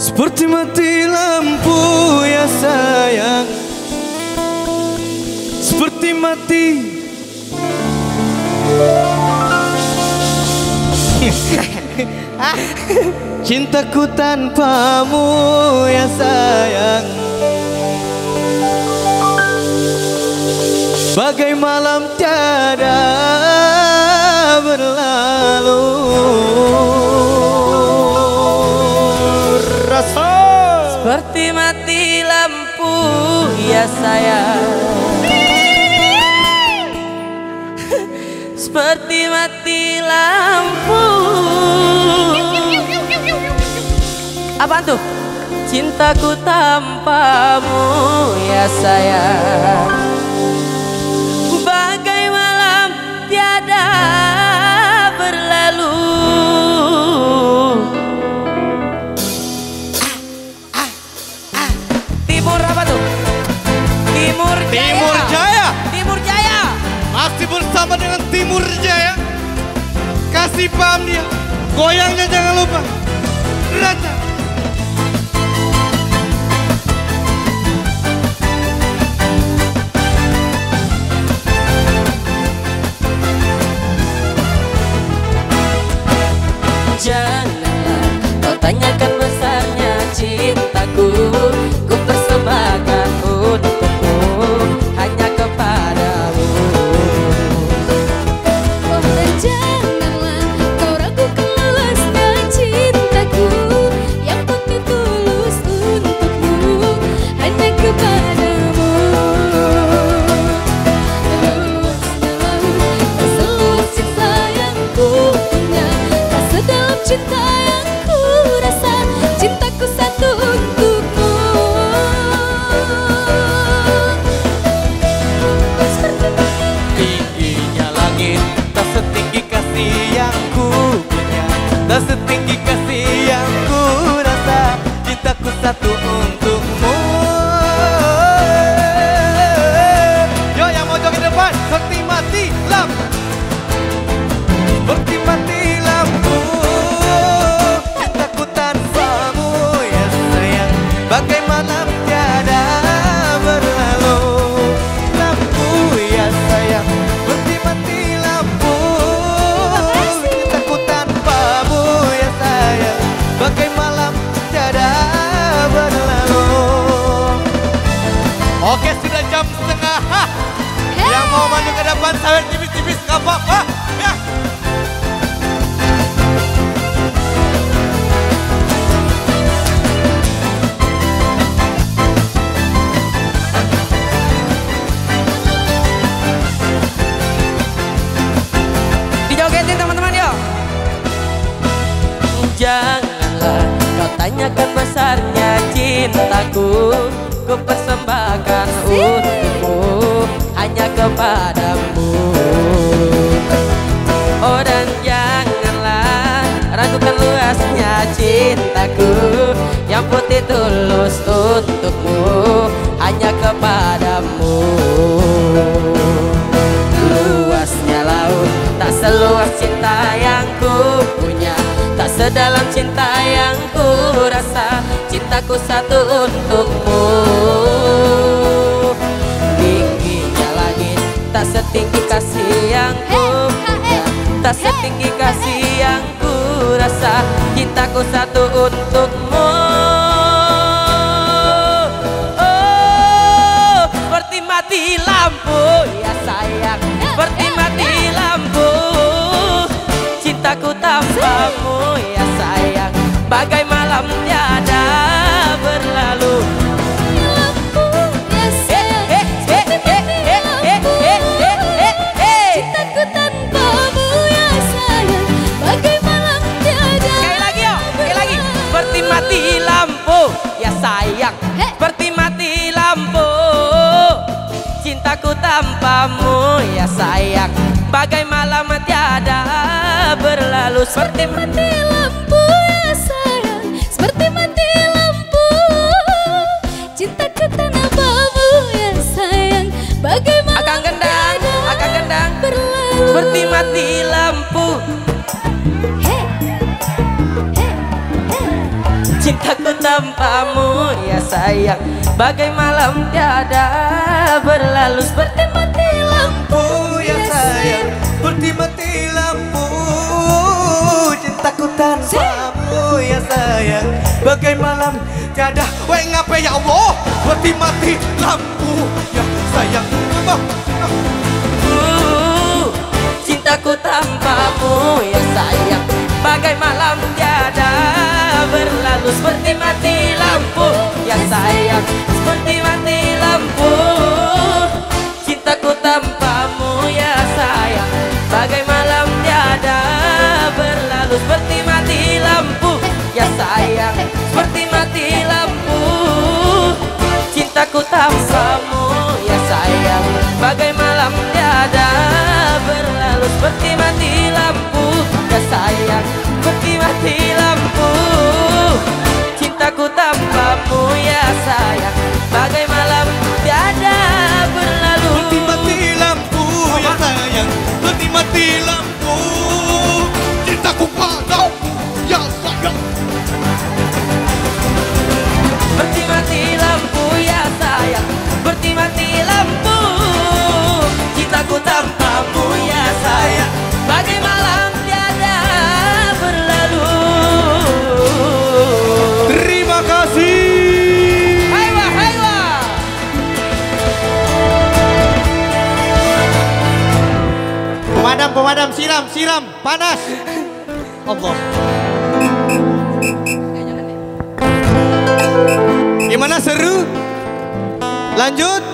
Seperti mati lampu ya sayang, seperti mati. Cintaku tanpamu ya sayang, bagai malam tiada berlalu. Rasa seperti mati lampu ya sayang, seperti mati lampu. Apaan tuh? Cintaku tanpamu ya sayang, bagai malam tiada berlalu. Timur apa tuh? Timur Jaya. Timur Jaya. Timur Jaya. Masih bersama dengan Timur Jaya. Kasih paham dia. Goyangnya jangan lupa. Raja. Janganlah kau tanyakan besarnya cintaku, ku persembahkan untukmu hanya kepadamu. Oh, dan janganlah kau ragukan luasnya cintaku, yang putih tulus untukmu hanya kepadamu. Seluas cinta yang ku punya, sedalam cinta yang ku rasa, cintaku satu untukmu. Tingginya langit tak setinggi kasih yang ku punya, tak setinggi kasih yang ku rasa, cintaku satu untukmu. Yo yang mau joget depan, seperti mati lampu, seperti mati lampu. Cintaku tanpamu ya sayang, bagai malam tiada berlalu. Lampu ya sayang, seperti mati lampu. Cintaku tanpamu ya sayang, bagai malam tiada berlalu. Oke, sudah jam setengah. Yang mau maju ke depan sawer tipis-tipis gak apa-apa ya. Dijogetin teman-teman yuk. Janganlah kau tanyakan besarnya cintaku, ku persembahkan untukmu hanya kepadamu. Oh, dan janganlah ragukan luasnya cintaku, yang putih tulus untukmu hanya kepadamu. Luasnya laut tak seluas cinta yang ku punya, tak sedalam cinta yang ku rasa, cintaku satu untukmu. Tingginya langit tak setinggi kasih yang ku punya, tak setinggi kasih yang ku rasa, cintaku satu untukmu. Oh, seperti mati lampu ya sayang, seperti mati lampu. Cintaku tanpamu ya sayang, bagai malam tiada berlalu. Lampu ya sayang, seperti mati lampu. Cintaku tanpamu ya sayang, bagai malam tiada. Sekali lagi yuk, sekali lagi. Seperti mati lampu ya sayang, seperti mati lampu. Cintaku tanpamu ya sayang, bagai malam tiada berlalu. Seperti mati lampu ya sayang, seperti mati lampu. Cintaku tanpamu ya sayang, bagaimana akan gendang, akan gendang. berlalu. Seperti mati lampu. Hey, hey, hey. Cintaku tanpamu ya sayang. Bagai malam tiada berlalu seperti mati lampu ya sayang, seperti mati lampu. Cintaku tanpamu ya sayang, bagai malam tiada. Weh ngapain ya Allah, seperti mati lampu ya sayang. Cintaku tanpamu ya sayang, bagai malam tiada berlalu seperti mati lampu ya sayang, seperti mati lampu. Cintaku tanpamu ya sayang, bagai malam tiada berlalu seperti mati lampu ya sayang, seperti mati lampu. Cintaku tanpamu ya sayang, bagai malam tiada berlalu seperti mati lampu ya sayang, seperti mati lampu. Cintaku tanpamu ya sayang, bagai malam tiada berlalu seperti mati lampu ya sayang, seperti mati lampu. Cintaku padamu ya sayang, seperti mati lampu ya sayang, seperti mati lampu. Cintaku tanpamu ya sayang, bagai malam tiada berlalu. terima kasih. Haiwa haiwa. Pemadam, siram, panas. Allah. Gimana, seru? Lanjut.